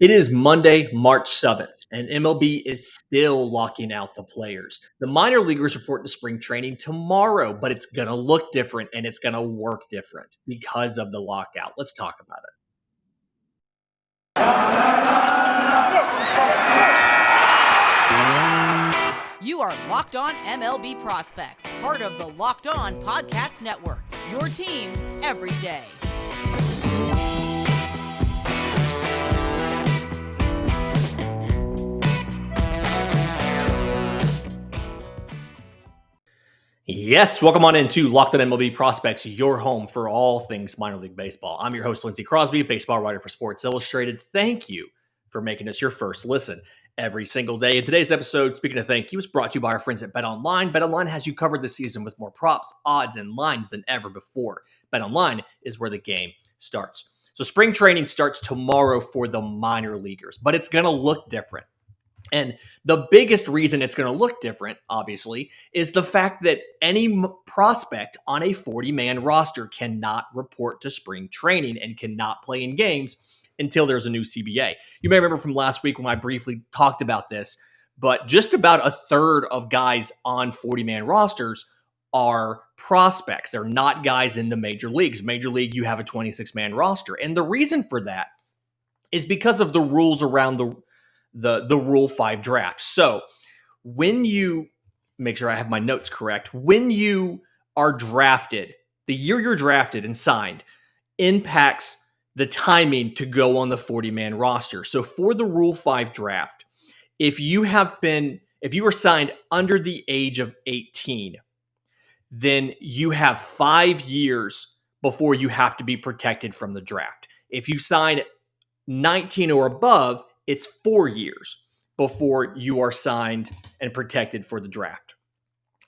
It is Monday, March 7th, and MLB is still locking out the players. The minor leaguers report to spring training tomorrow, but it's going to look different and it's going to work different because of the lockout. Let's talk about it. You are Locked On MLB Prospects, part of the Locked On Podcast Network, your team every day. Yes, welcome on into Locked On MLB Prospects, your home for all things minor league baseball. I'm your host, Lindsey Crosby, baseball writer for Sports Illustrated. Thank you for making us your first listen every single day. In today's episode, speaking of thank you, is brought to you by our friends at BetOnline. BetOnline has you covered this season with more props, odds, and lines than ever before. BetOnline is where the game starts. So spring training starts tomorrow for the minor leaguers, but it's going to look different. And the biggest reason it's going to look different, obviously, is the fact that any prospect on a 40-man roster cannot report to spring training and cannot play in games until there's a new CBA. You may remember from last week when I briefly talked about this, but just about a third of guys on 40-man rosters are prospects. They're not guys in the major leagues. Major league, you have a 26-man roster. And the reason for that is because of the rules around the Rule 5 draft. So when you, make sure I have my notes correct, when you are drafted, the year you're drafted and signed impacts the timing to go on the 40-man roster. So for the Rule 5 draft, if you were signed under the age of 18, then you have 5 years before you have to be protected from the draft. If you sign 19 or above, it's 4 years before you are signed and protected for the draft.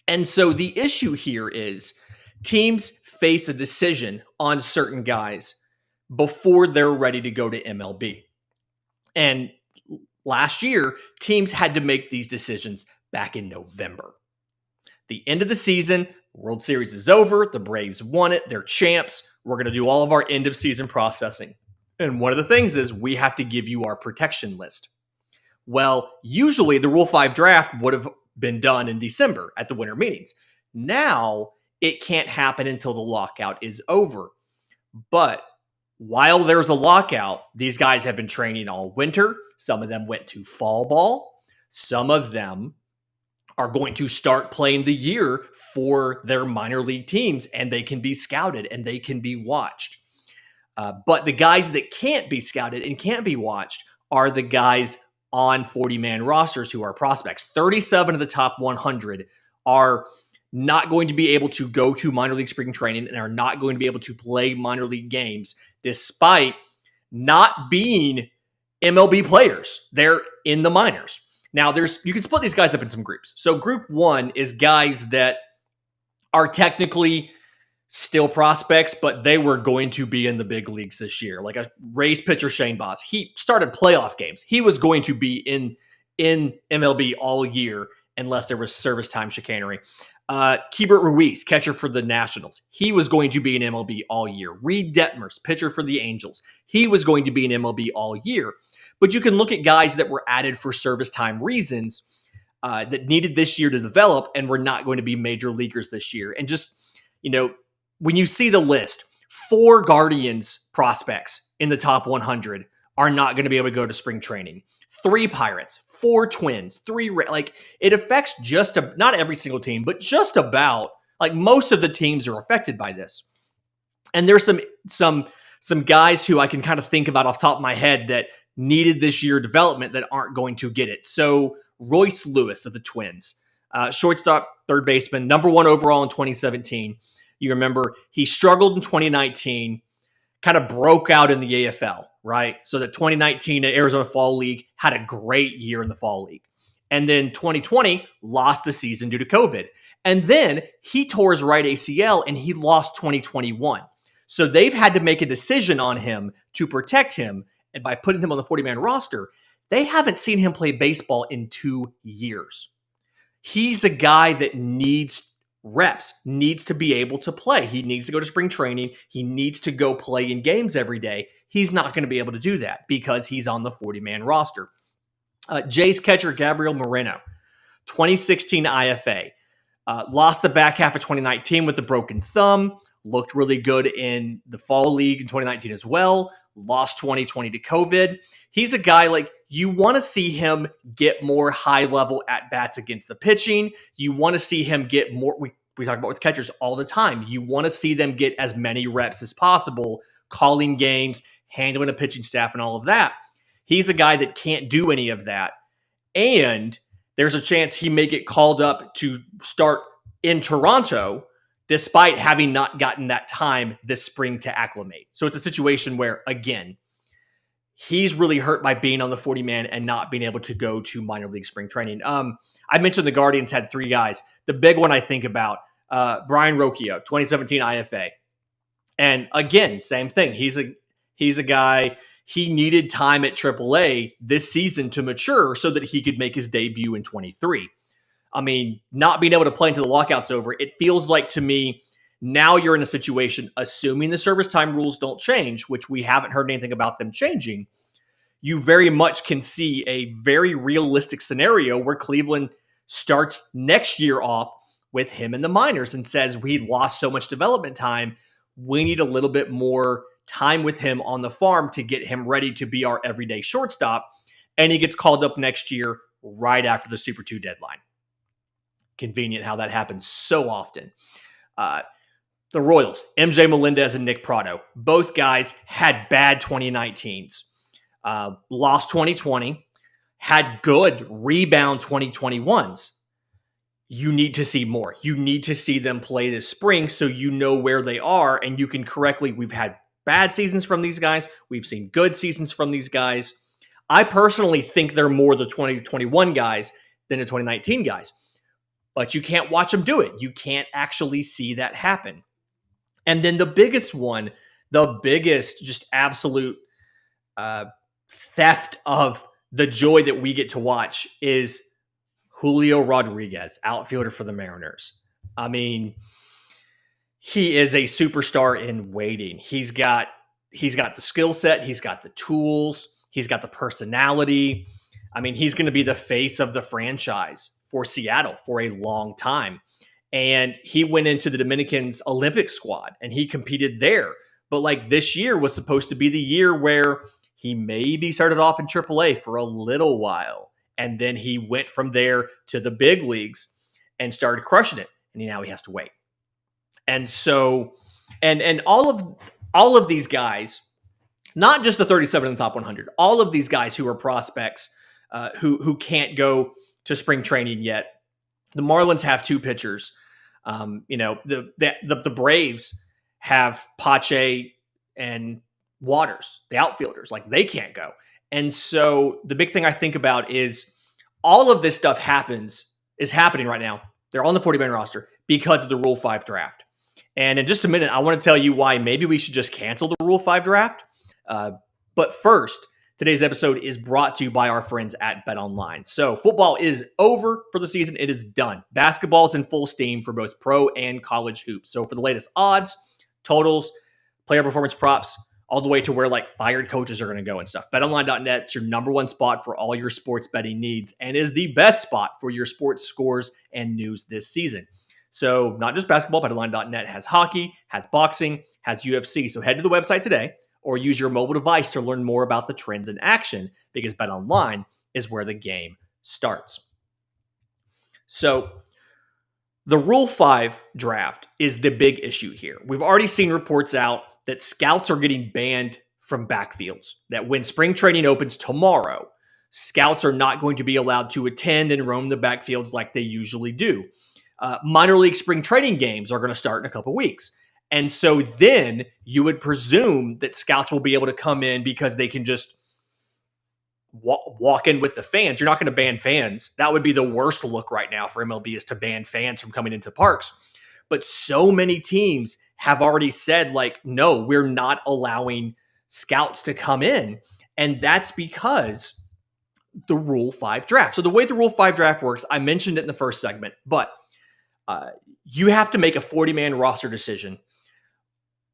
And so the issue here is teams face a decision on certain guys before they're ready to go to MLB. And last year, teams had to make these decisions back in November. The end of the season, World Series is over. The Braves won it. They're champs. We're going to do all of our end of season processing. And one of the things is we have to give you our protection list. Well, usually the Rule 5 draft would have been done in December at the winter meetings. Now it can't happen until the lockout is over. But while there's a lockout, these guys have been training all winter. Some of them went to fall ball. Some of them are going to start playing the year for their minor league teams, and they can be scouted and they can be watched. But the guys that can't be scouted and can't be watched are the guys on 40-man rosters who are prospects. 37 of the top 100 are not going to be able to go to minor league spring training and are not going to be able to play minor league games despite not being MLB players. They're in the minors. Now, you can split these guys up in some groups. So group one is guys that are technically still prospects, but they were going to be in the big leagues this year. Like a Rays pitcher, Shane Baz. He started playoff games. He was going to be in MLB all year unless there was service time chicanery. Keibert Ruiz, catcher for the Nationals. He was going to be in MLB all year. Reed Detmers, pitcher for the Angels. He was going to be in MLB all year. But you can look at guys that were added for service time reasons that needed this year to develop and were not going to be major leaguers this year. And just, when you see the list, 4 Guardians prospects in the top 100 are not going to be able to go to spring training. 3 Pirates, 4 Twins, 3, it affects not every single team, but just about, most of the teams are affected by this. And there's some guys who I can kind of think about off the top of my head that needed this year development that aren't going to get it. So Royce Lewis of the Twins, shortstop, third baseman, number 1 overall in 2017. You remember he struggled in 2019, kind of broke out in the AFL, right? So that 2019 at Arizona Fall League had a great year in the Fall League. And then 2020 lost the season due to COVID. And then he tore his right ACL and he lost 2021. So they've had to make a decision on him to protect him. And by putting him on the 40-man roster, they haven't seen him play baseball in 2 years. He's a guy that needs reps, needs to be able to play. He needs to go to spring training. He needs to go play in games every day. He's not going to be able to do that because he's on the 40-man roster. Jays catcher Gabrielle Moreno, 2016 IFA. Lost the back half of 2019 with a broken thumb. Looked really good in the fall league in 2019 as well. Lost 2020 to COVID. He's a guy like you want to see him get more high-level at-bats against the pitching. You want to see him get more. We talk about with catchers all the time. You want to see them get as many reps as possible, calling games, handling a pitching staff, and all of that. He's a guy that can't do any of that. And there's a chance he may get called up to start in Toronto despite having not gotten that time this spring to acclimate. So it's a situation where, again, he's really hurt by being on the 40-man and not being able to go to minor league spring training. I mentioned the Guardians had 3 guys. The big one I think about, Brian Rocchio, 2017 IFA. And again, same thing. He's a guy, he needed time at AAA this season to mature so that he could make his debut in 23. I mean, not being able to play until the lockout's over, it feels like to me, now you're in a situation, assuming the service time rules don't change, which we haven't heard anything about them changing, you very much can see a very realistic scenario where Cleveland starts next year off with him in the minors and says, we lost so much development time, we need a little bit more time with him on the farm to get him ready to be our everyday shortstop. And he gets called up next year right after the Super 2 deadline. Convenient how that happens so often. The Royals, MJ Melendez and Nick Pratto, both guys had bad 2019s. Lost 2020, had good rebound 2021s. You need to see more. You need to see them play this spring so you know where they are and you can correctly. We've had bad seasons from these guys. We've seen good seasons from these guys. I personally think they're more the 2021 guys than the 2019 guys. But you can't watch them do it. You can't actually see that happen. And then the biggest one, the biggest just absolute theft of the joy that we get to watch is Julio Rodriguez, outfielder for the Mariners. I mean, he is a superstar in waiting. He's got the skill set. He's got the tools. He's got the personality. I mean, he's going to be the face of the franchise for Seattle for a long time. And he went into the Dominicans Olympic squad and he competed there. But like this year was supposed to be the year where he maybe started off in AAA for a little while. And then he went from there to the big leagues and started crushing it. And now he has to wait. And so, and all of these guys, not just the 37 in the top 100, all of these guys who are prospects who can't go to spring training yet. The Marlins have 2 pitchers. The Braves have Pache and Waters, the outfielders. Like they can't go. And so the big thing I think about is all of this stuff is happening right now. They're on the 40-man roster because of the Rule 5 draft. And in just a minute, I want to tell you why maybe we should just cancel the Rule 5 draft. But first, today's episode is brought to you by our friends at BetOnline. So football is over for the season. It is done. Basketball is in full steam for both pro and college hoops. So for the latest odds, totals, player performance props, all the way to where like fired coaches are going to go and stuff. BetOnline.net is your number one spot for all your sports betting needs and is the best spot for your sports scores and news this season. So not just basketball, BetOnline.net has hockey, has boxing, has UFC. So head to the website today or use your mobile device to learn more about the trends in action because BetOnline is where the game starts. So the Rule 5 draft is the big issue here. We've already seen reports out that scouts are getting banned from backfields, that when spring training opens tomorrow, scouts are not going to be allowed to attend and roam the backfields like they usually do. Minor league spring training games are going to start in a couple weeks. And so then you would presume that scouts will be able to come in because they can just walk in with the fans. You're not going to ban fans. That would be the worst look right now for MLB is to ban fans from coming into parks. But so many teams have already said, like, no, we're not allowing scouts to come in. And that's because the Rule 5 draft. So the way the Rule 5 draft works, I mentioned it in the first segment, but you have to make a 40-man roster decision.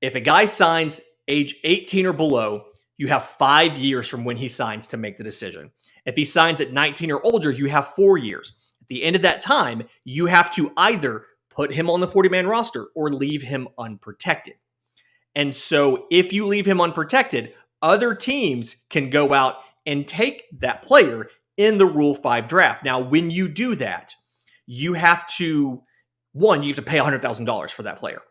If a guy signs age 18 or below, you have 5 years from when he signs to make the decision. If he signs at 19 or older, you have 4 years. At the end of that time, you have to either put him on the 40-man roster or leave him unprotected. And so if you leave him unprotected, other teams can go out and take that player in the Rule 5 draft. Now, when you do that, you have to, one, you have to pay $100,000 for that player.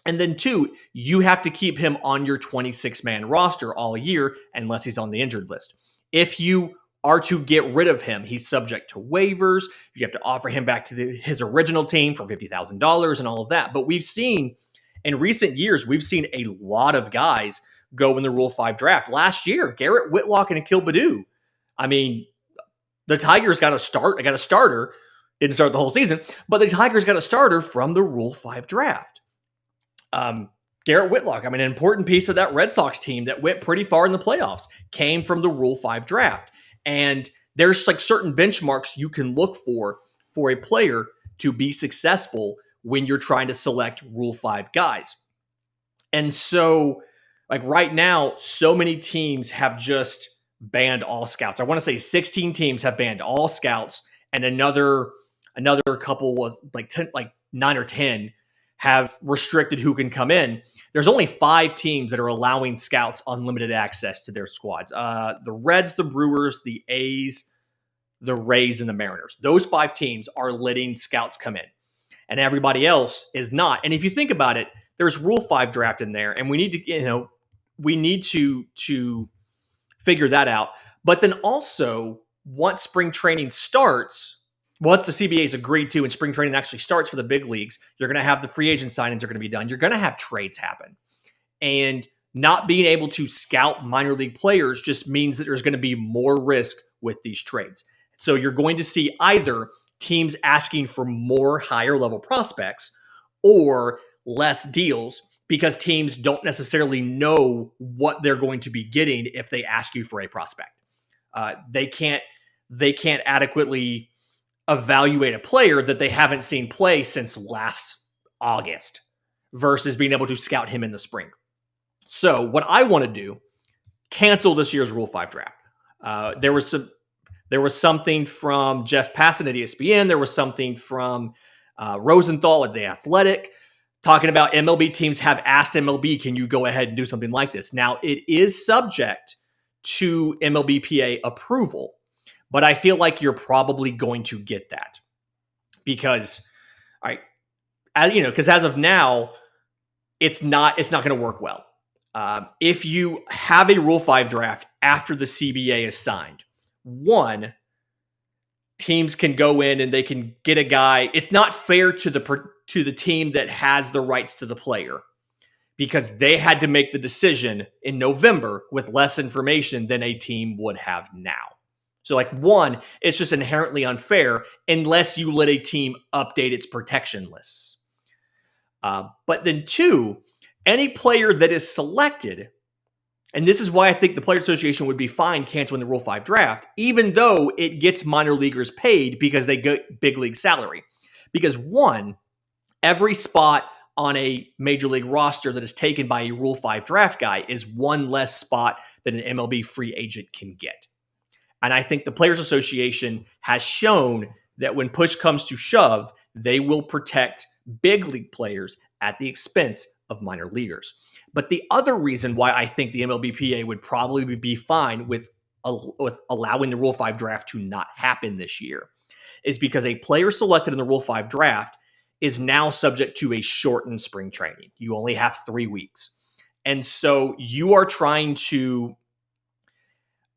And then two, you have to keep him on your 26-man roster all year unless he's on the injured list. If you are to get rid of him, he's subject to waivers. You have to offer him back to his original team for $50,000 and all of that. But we've seen, in recent years, we've seen a lot of guys go in the Rule 5 draft. Last year, Garrett Whitlock and Akil Baddoo. I mean, the Tigers got a starter. Didn't start the whole season, but the Tigers got a starter from the Rule 5 draft. Garrett Whitlock, an important piece of that Red Sox team that went pretty far in the playoffs, came from the Rule 5 draft. And there's like certain benchmarks you can look for a player to be successful when you're trying to select Rule 5 guys. And so, like right now, so many teams have just banned all scouts. I want to say 16 teams have banned all scouts, and another couple was like 9 or 10 have restricted who can come in. There's only 5 teams that are allowing scouts unlimited access to their squads. The Reds, the Brewers, the A's, the Rays, and the Mariners. Those 5 teams are letting scouts come in, and everybody else is not. And if you think about it, there's Rule 5 draft in there, and we need to figure that out. But then also, once spring training starts, once the CBA's agreed to and spring training actually starts for the big leagues, you're going to have the free agent signings are going to be done. You're going to have trades happen. And not being able to scout minor league players just means that there's going to be more risk with these trades. So you're going to see either teams asking for more higher level prospects or less deals because teams don't necessarily know what they're going to be getting if they ask you for a prospect. They can't adequately evaluate a player that they haven't seen play since last August versus being able to scout him in the spring. So what I want to do, cancel this year's Rule 5 draft. There was something from Jeff Passan at ESPN. There was something from Rosenthal at The Athletic talking about MLB teams have asked MLB, can you go ahead and do something like this? Now, it is subject to MLBPA approval, but I feel like you're probably going to get that because, because as of now, it's not going to work well. If you have a Rule 5 draft after the CBA is signed, one, teams can go in and they can get a guy. It's not fair to the team that has the rights to the player because they had to make the decision in November with less information than a team would have now. So one, it's just inherently unfair unless you let a team update its protection lists. But then two, any player that is selected, and this is why I think the Players Association would be fine canceling the Rule 5 draft, even though it gets minor leaguers paid because they get big league salary. Because one, every spot on a major league roster that is taken by a Rule 5 draft guy is one less spot that an MLB free agent can get. And I think the Players Association has shown that when push comes to shove, they will protect big league players at the expense of minor leaguers. But the other reason why I think the MLBPA would probably be fine with allowing the Rule 5 draft to not happen this year is because a player selected in the Rule 5 draft is now subject to a shortened spring training. You only have 3 weeks. And so you are trying to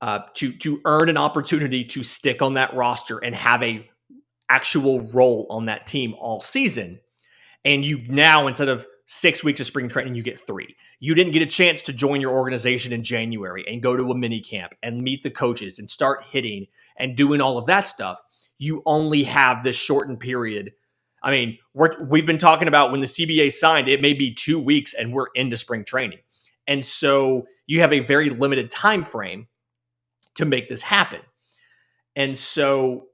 earn an opportunity to stick on that roster and have a actual role on that team all season. And you now, instead of 6 weeks of spring training, you get 3. You didn't get a chance to join your organization in January and go to a mini camp and meet the coaches and start hitting and doing all of that stuff. You only have this shortened period. I mean, we've been talking about when the CBA signed, it may be 2 weeks and we're into spring training. And so you have a very limited time frame to make this happen. And so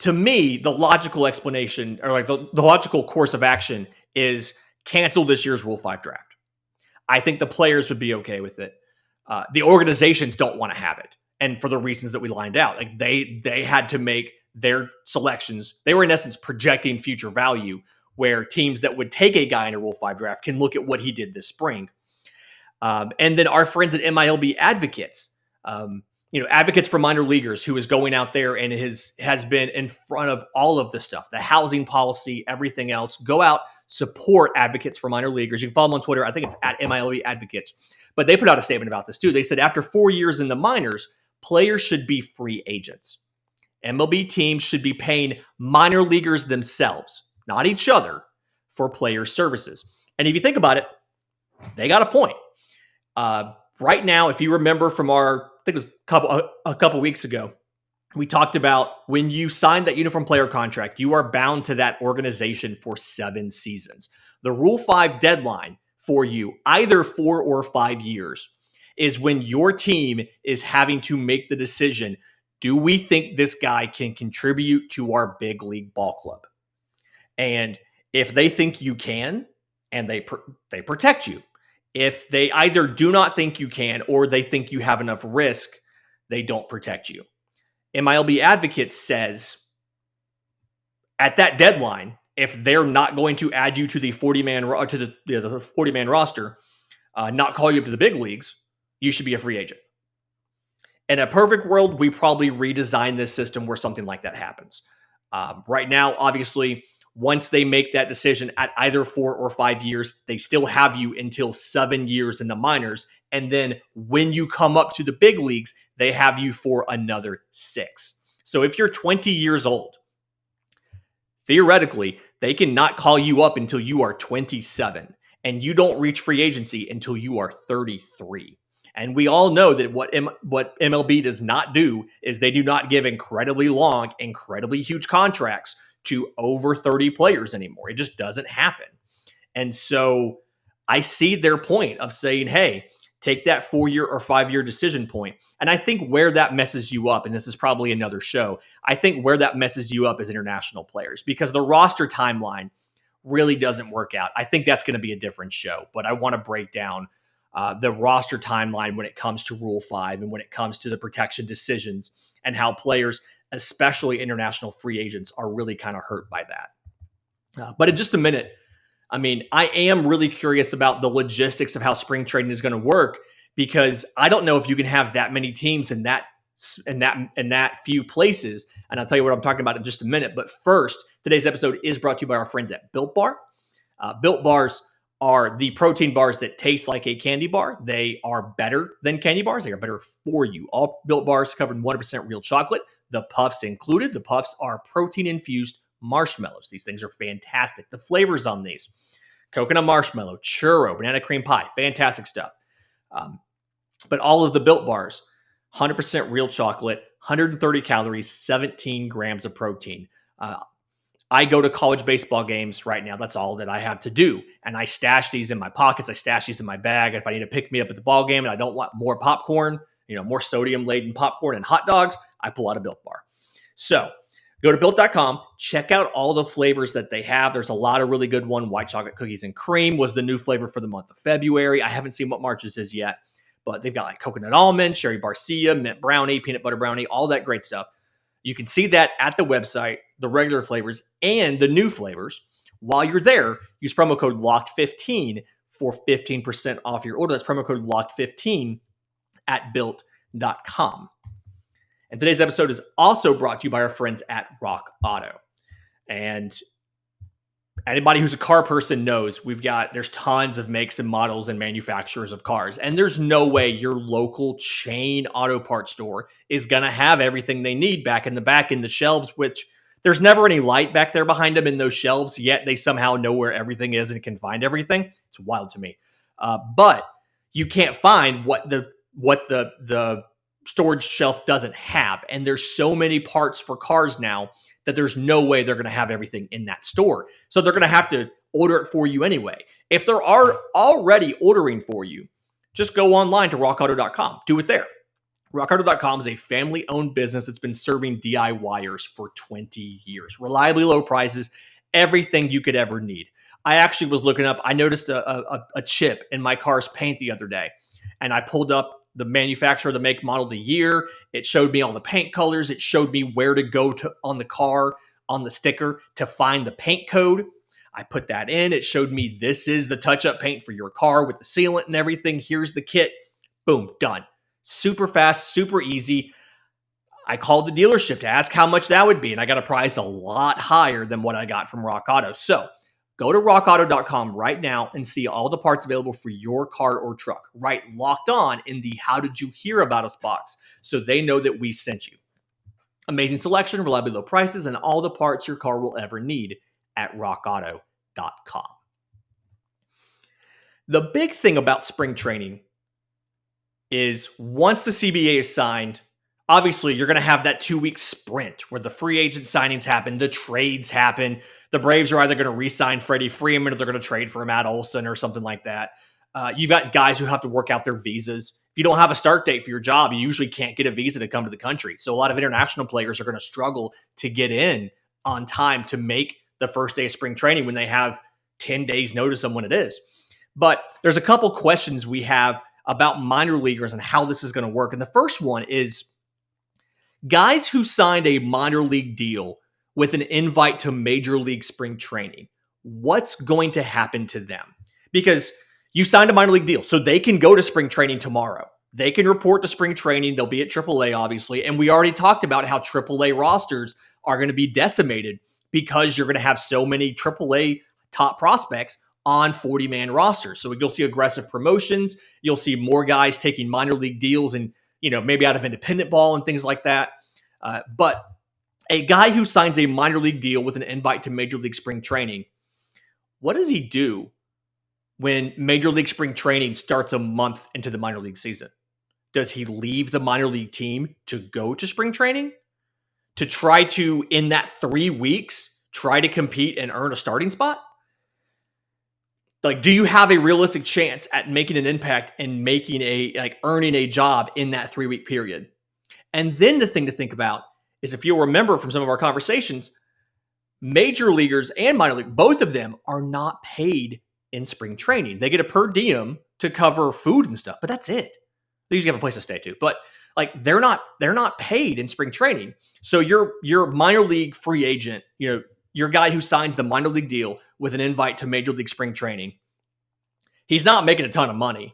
to me, the logical explanation or like the logical course of action is cancel this year's Rule 5 draft. I think the players would be okay with it. The organizations don't want to have it. And for the reasons that we lined out, like they had to make their selections. They were in essence projecting future value where teams that would take a guy in a Rule 5 draft can look at what he did this spring. And then our friends at MLB Advocates, advocates for minor leaguers, who is going out there and has been in front of all of the stuff, the housing policy, everything else. Go out, support Advocates for Minor Leaguers. You can follow them on Twitter. I think it's at MLB Advocates. But they put out a statement about this too. They said after 4 years in the minors, players should be free agents. MLB teams should be paying minor leaguers themselves, not each other, for player services. And if you think about it, they got a point. Right now, if you remember from I think it was a couple weeks ago, we talked about when you sign that uniform player contract, you are bound to that organization for 7 seasons. The Rule 5 deadline for you, either 4 or 5 years, is when your team is having to make the decision, do we think this guy can contribute to our big league ball club? And if they think you can, and they protect you. If they either do not think you can or they think you have enough risk, they don't protect you. MLB Advocates says at that deadline, if they're not going to add you to the 40-man the 40-man roster, not call you up to the big leagues, you should be a free agent. In a perfect world, we probably redesign this system where something like that happens. Right now, obviously, once they make that decision at either 4 or 5 years, they still have you until 7 years in the minors. And then when you come up to the big leagues, they have you for another 6. So if you're 20 years old, theoretically, they cannot call you up until you are 27. And you don't reach free agency until you are 33. And we all know that what MLB does not do is they do not give incredibly long, incredibly huge contracts to over 30 players anymore. It just doesn't happen. And so I see their point of saying, hey, take that 4-year or 5-year decision point. And I think where that messes you up, and this is probably another show, I think where that messes you up is international players, because the roster timeline really doesn't work out. I think that's going to be a different show, but I want to break down the roster timeline when it comes to Rule 5 and when it comes to the protection decisions and how players, especially international free agents, are really kind of hurt by that. But in just a minute, I mean, I am really curious about the logistics of how spring training is going to work, because I don't know if you can have that many teams in that few places. And I'll tell you what I'm talking about in just a minute. But first, today's episode is brought to you by our friends at Built Bar. Built Bars are the protein bars that taste like a candy bar. They are better than candy bars. They are better for you. All Built Bars covered in 100% real chocolate. The puffs included. The puffs are protein-infused marshmallows. These things are fantastic. The flavors on these: coconut marshmallow, churro, banana cream pie, fantastic stuff. But all of the Built Bars, 100% real chocolate, 130 calories, 17 grams of protein. I go to college baseball games right now. That's all that I have to do. And I stash these in my pockets. I stash these in my bag. If I need to pick me up at the ball game and I don't want more popcorn, more sodium-laden popcorn and hot dogs, I pull out a Built Bar. So go to Built.com, check out all the flavors that they have. There's a lot of really good ones. White chocolate cookies and cream was the new flavor for the month of February. I haven't seen what March's is yet, but they've got like coconut almond, cherry barcia, mint brownie, peanut butter brownie, all that great stuff. You can see that at the website, the regular flavors and the new flavors. While you're there, use promo code LOCKED15 for 15% off your order. That's promo code LOCKED15 at Built.com. And today's episode is also brought to you by our friends at Rock Auto. And anybody who's a car person knows there's tons of makes and models and manufacturers of cars. And there's no way your local chain auto parts store is going to have everything they need back in the shelves, which there's never any light back there behind them in those shelves, yet they somehow know where everything is and can find everything. It's wild to me. But you can't find what the storage shelf doesn't have. And there's so many parts for cars now that there's no way they're going to have everything in that store. So they're going to have to order it for you anyway. If they are already ordering for you, just go online to rockauto.com. Do it there. RockAuto.com is a family-owned business that's been serving DIYers for 20 years. Reliably low prices, everything you could ever need. I actually was looking up, I noticed a chip in my car's paint the other day, and I pulled up the manufacturer, the make, model, the year. It showed me all the paint colors. It showed me where to go to on the car, on the sticker, to find the paint code. I put that in. It showed me this is the touch-up paint for your car with the sealant and everything. Here's the kit. Boom, done. Super fast, super easy. I called the dealership to ask how much that would be, and I got a price a lot higher than what I got from Rock Auto. So go to rockauto.com right now and see all the parts available for your car or truck. Right, Locked On in the How Did You Hear About Us box, so they know that we sent you. Amazing selection, reliably low prices, and all the parts your car will ever need at rockauto.com. The big thing about spring training is once the CBA is signed, obviously you're going to have that 2-week sprint where the free agent signings happen, the trades happen. The Braves are either going to re-sign Freddie Freeman or they're going to trade for Matt Olson or something like that. You've got guys who have to work out their visas. If you don't have a start date for your job, you usually can't get a visa to come to the country. So a lot of international players are going to struggle to get in on time to make the first day of spring training when they have 10 days notice on when it is. But there's a couple questions we have about minor leaguers and how this is going to work. And the first one is guys who signed a minor league deal with an invite to major league spring training. What's going to happen to them? Because you signed a minor league deal, so they can go to spring training tomorrow. They can report to spring training. They'll be at AAA, obviously. And we already talked about how AAA rosters are going to be decimated because you're going to have so many AAA top prospects on 40-man rosters. So you'll see aggressive promotions. You'll see more guys taking minor league deals and, maybe out of independent ball and things like that. But a guy who signs a minor league deal with an invite to major league spring training, what does he do when major league spring training starts a month into the minor league season? Does he leave the minor league team to go to spring training to try to, in that 3 weeks, try to compete and earn a starting spot? Like, do you have a realistic chance at making an impact and earning a job in that 3-week period? And then the thing to think about is, if you'll remember from some of our conversations, major leaguers and minor league, both of them are not paid in spring training. They get a per diem to cover food and stuff, but that's it. They usually have a place to stay too, but they're not paid in spring training. So your minor league free agent, your guy who signs the minor league deal with an invite to major league spring training, he's not making a ton of money.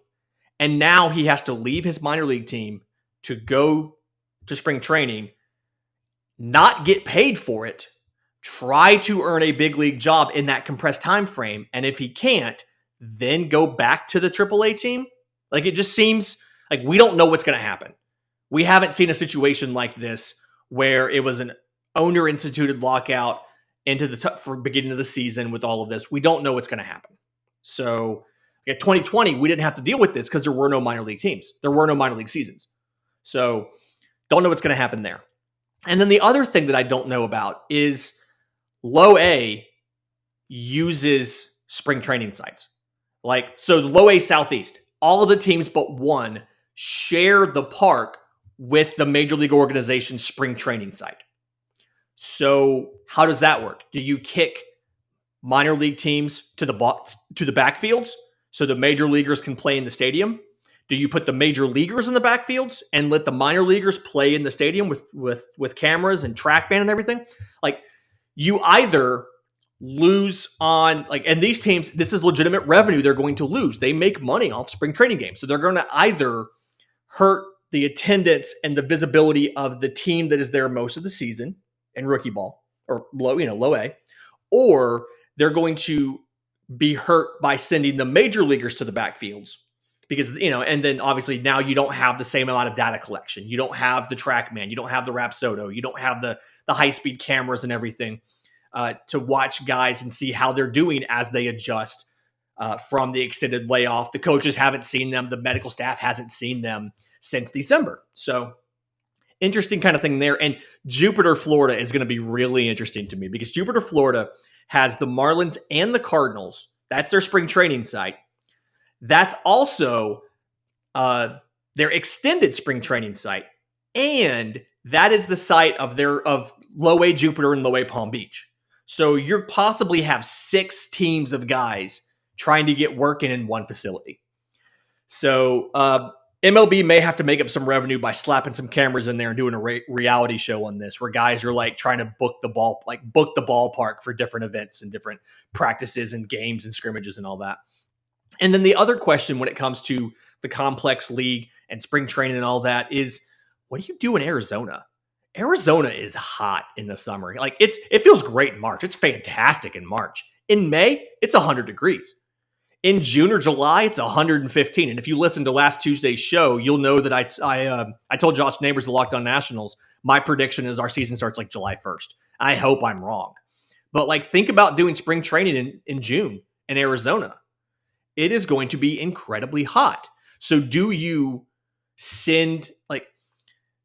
And now he has to leave his minor league team to go to spring training, not get paid for it, try to earn a big league job in that compressed time frame. And if he can't, then go back to the AAA team. It just seems like we don't know what's going to happen. We haven't seen a situation like this where it was an owner-instituted lockout into the beginning of the season with all of this. We don't know what's going to happen. So in 2020, we didn't have to deal with this because there were no minor league teams. There were no minor league seasons. So don't know what's going to happen there. And then the other thing that I don't know about is Low A uses spring training sites. So Low A Southeast, all of the teams but one share the park with the major league organization's spring training site. So how does that work? Do you kick minor league teams to the backfields so the major leaguers can play in the stadium? Do you put the major leaguers in the backfields and let the minor leaguers play in the stadium with cameras and TrackMan and everything? You either lose on, and these teams, this is legitimate revenue they're going to lose. They make money off spring training games. So they're going to either hurt the attendance and the visibility of the team that is there most of the season in rookie ball or low A, or they're going to be hurt by sending the major leaguers to the backfields because, and then obviously now you don't have the same amount of data collection. You don't have the TrackMan. You don't have the Rapsodo. You don't have the high-speed cameras and everything to watch guys and see how they're doing as they adjust from the extended layoff. The coaches haven't seen them. The medical staff hasn't seen them since December. So interesting kind of thing there. And Jupiter, Florida is going to be really interesting to me because Jupiter, Florida has the Marlins and the Cardinals. That's their spring training site. That's also the their extended spring training site. And that is the site of Low A Jupiter and Low A Palm Beach. So you possibly have 6 teams of guys trying to get working in one facility. So MLB may have to make up some revenue by slapping some cameras in there and doing a reality show on this, where guys are like trying to book the ballpark for different events and different practices and games and scrimmages and all that. And then the other question when it comes to the complex league and spring training and all that is, what do you do in Arizona? Arizona is hot in the summer. Like it feels great in March. It's fantastic in March. In May, it's 100 degrees. In June or July, it's 115. And if you listen to last Tuesday's show, you'll know that I told Josh Neighbors of Locked On Nationals, my prediction is our season starts like July 1st. I hope I'm wrong. But like, think about doing spring training in June in Arizona. It is going to be incredibly hot. So do you send, like,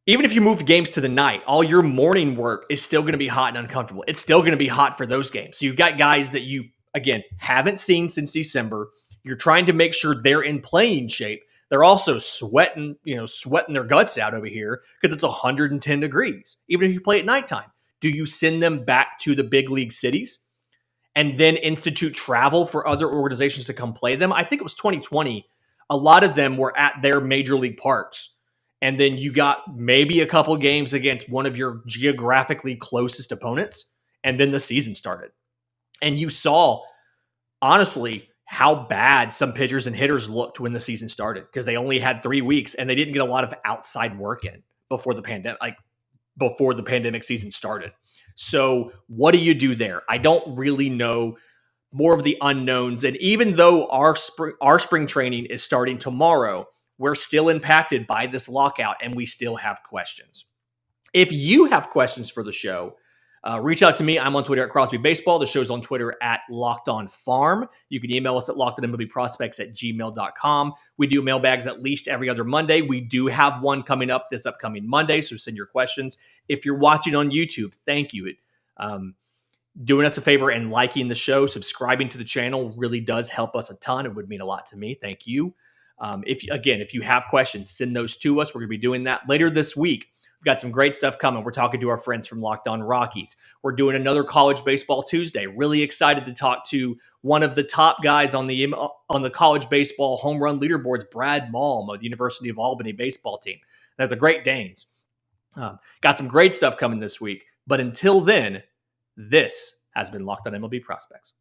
even if you move games to the night, all your morning work is still going to be hot and uncomfortable. It's still going to be hot for those games. So you've got guys that you, again, haven't seen since December. You're trying to make sure they're in playing shape. They're also sweating their guts out over here because it's 110 degrees, even if you play at nighttime. Do you send them back to the big league cities and then institute travel for other organizations to come play them? I think it was 2020. A lot of them were at their major league parks. And then you got maybe a couple games against one of your geographically closest opponents. And then the season started. And you saw, honestly, how bad some pitchers and hitters looked when the season started, because they only had 3 weeks and they didn't get a lot of outside work in before the pandemic season started. So what do you do there? I don't really know. More of the unknowns. And even though our spring training is starting tomorrow, we're still impacted by this lockout and we still have questions. If you have questions for the show, reach out to me. I'm on Twitter at Crosby Baseball. The show's on Twitter at Locked On Farm. You can email us at lockedonmlbprospects@gmail.com. We do mailbags at least every other Monday. We do have one coming up this upcoming Monday, so send your questions. If you're watching on YouTube, thank you. Doing us a favor and liking the show, subscribing to the channel really does help us a ton. It would mean a lot to me. Thank you. If you have questions, send those to us. We're going to be doing that later this week. We've got some great stuff coming. We're talking to our friends from Locked On Rockies. We're doing another College Baseball Tuesday. Really excited to talk to one of the top guys on the college baseball home run leaderboards, Brad Malm of the University of Albany baseball team. They're the Great Danes. Got some great stuff coming this week. But until then, this has been Locked On MLB Prospects.